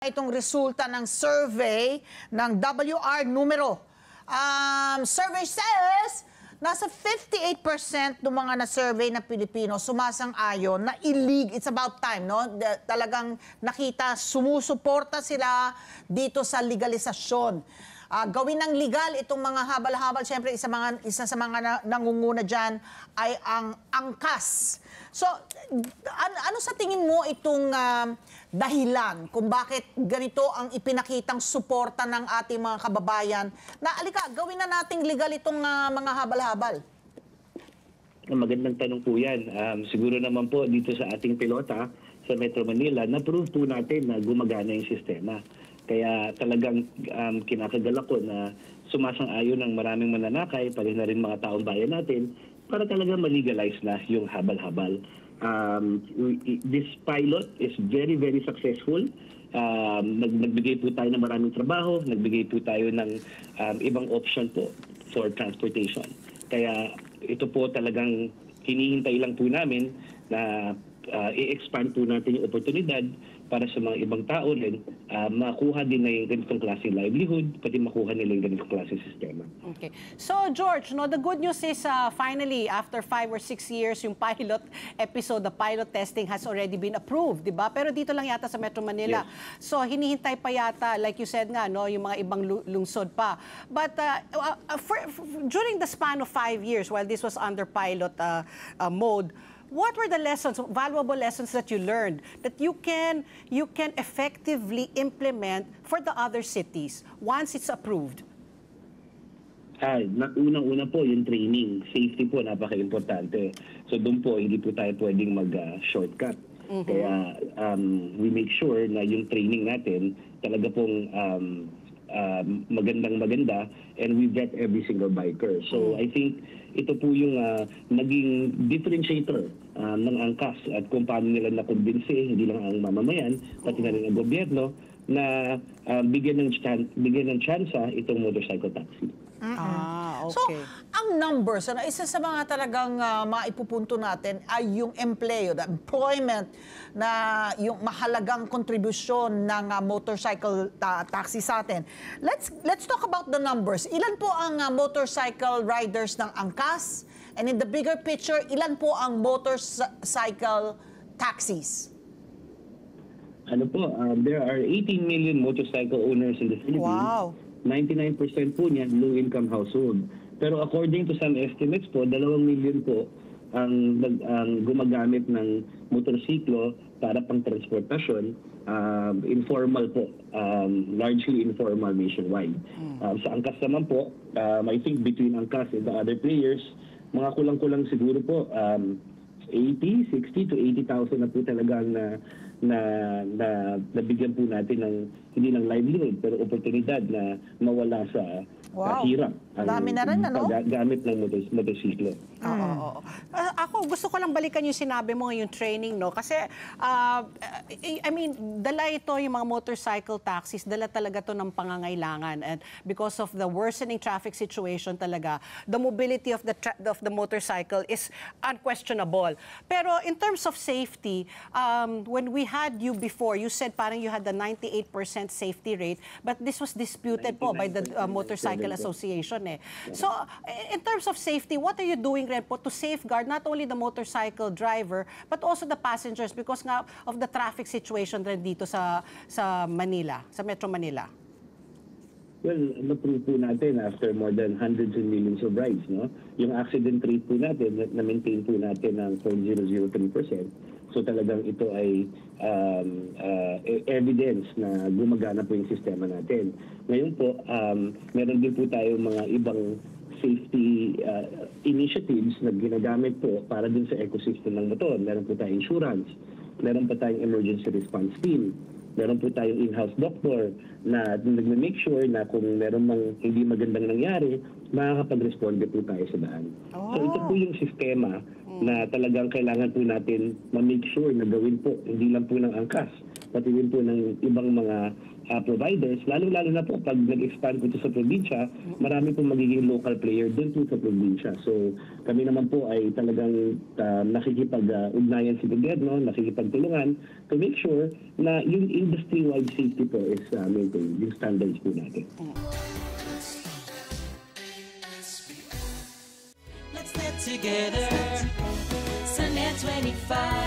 itong resulta ng survey ng WR numero. Survey says, nasa 58% ng mga na-survey na Pilipino sumasang-ayon na it's about time, no? Talagang nakita, sumusuporta sila dito sa legalisasyon. Gawin ng legal itong mga habal-habal. Siyempre, isa sa mga nangunguna dyan ay ang angkas. So, ano sa tingin mo itong dahilan kung bakit ganito ang ipinakitang suporta ng ating mga kababayan na, alika, gawin na nating legal itong mga habal-habal? Magandang tanong po yan. Siguro naman po dito sa ating pilota sa Metro Manila, na-prove po natin na gumagana yung sistema. Kaya talagang kinakagala ko na sumasang-ayon ng maraming mananakay, pati na rin mga taong bayan natin, para talaga ma-legalize na yung habal-habal. This pilot is very, very successful. Nagbigay po tayo ng maraming trabaho, nagbigay po tayo ng ibang option po for transportation. Kaya ito po talagang hinihintay lang po namin na i-expand po natin yung oportunidad para sa mga ibang tao rin makuha din na yung ganitong klaseng livelihood, pati makuha nila yung ganitong klaseng sistema. Okay. So, George, no, the good news is finally, after 5 or 6 years, yung pilot episode, the pilot testing has already been approved, di ba? Pero dito lang yata sa Metro Manila. Yes. So, hinihintay pa yata, like you said nga, no, yung mga ibang lungsod pa. But during the span of 5 years, while this was under pilot mode, what were the lessons, valuable lessons that you learned that you can effectively implement for the other cities once it's approved? Unang-una po yung training. Safety po, napaka-importante. So doon po, hindi po tayo pwedeng mag-shortcut. Kaya we make sure na yung training natin talaga pong magandang-maganda, and we vet every single biker. So I think ito po yung naging differentiator ng angkas at kung paano nila nakumbinsi, hindi lang ang mamamayan, pati na rin ang gobyerno, na bigyan ng tsansa itong motorcycle taxi. Okay. So, ang numbers, isa sa mga talagang maipupunto natin ay yung empleo, the employment, na yung mahalagang kontribusyon ng motorcycle taxi sa atin. Let's talk about the numbers. Ilan po ang motorcycle riders ng angkas? And in the bigger picture, ilan po ang motorcycle taxis? There are 18 million motorcycle owners in the Philippines. Wow. 99% po niyan low-income household. Pero according to some estimates po, 2 million po ang gumagamit ng motorsiklo para pang transportasyon, informal po, largely informal nationwide. Sa angkas naman po, I think between angkas and the other players, mga kulang-kulang siguro po 60 to 80,000 na po talagang nabigyan po natin ng hindi ng livelihood pero oportunidad na mawala sa hirap. Dami na rin, ano? Gamit ng motorsiklo. Ako, gusto ko lang balikan yung sinabi mo, yung training, no? Kasi, I mean, dala ito yung mga motorcycle taxis, dala talaga to ng pangangailangan. And because of the worsening traffic situation talaga, the mobility of the motorcycle is unquestionable. Pero in terms of safety, when we had you before, you said parang you had the 98% safety rate, but this was disputed po by the Motorcycle Association. So, in terms of safety, what are you doing rin po to safeguard not only the motorcycle driver, but also the passengers because nga of the traffic situation rin dito sa Manila, sa Metro Manila? Well, na-prove po natin after more than hundreds and millions of rides, no? Yung accident rate po natin, na-maintain po natin ng 0.003%. So talagang ito ay evidence na gumagana po yung sistema natin. Ngayon po, meron din po tayo mga ibang safety initiatives na ginagamit po para din sa ecosystem ng motor. Meron po tayong insurance, meron pa tayong emergency response team, meron po tayong in-house doctor na nag-make sure na kung meron mang hindi magandang nangyari, makakapag-responde po tayo sa daan. So ito po yung sistema na talagang kailangan po natin ma-make sure na gawin po, hindi lang po ng angkas, pati din po ng ibang mga providers, lalo-lalo na po pag nag-expand po ito sa probinsya, marami pong magiging local player doon po sa probinsya. So kami naman po ay talagang nakikipag-ugnayan sa gobyerno, nakikipagtulungan to make sure na yung industry-wide safety po is maintained, yung standards po natin. Let's get together. Sunday 25.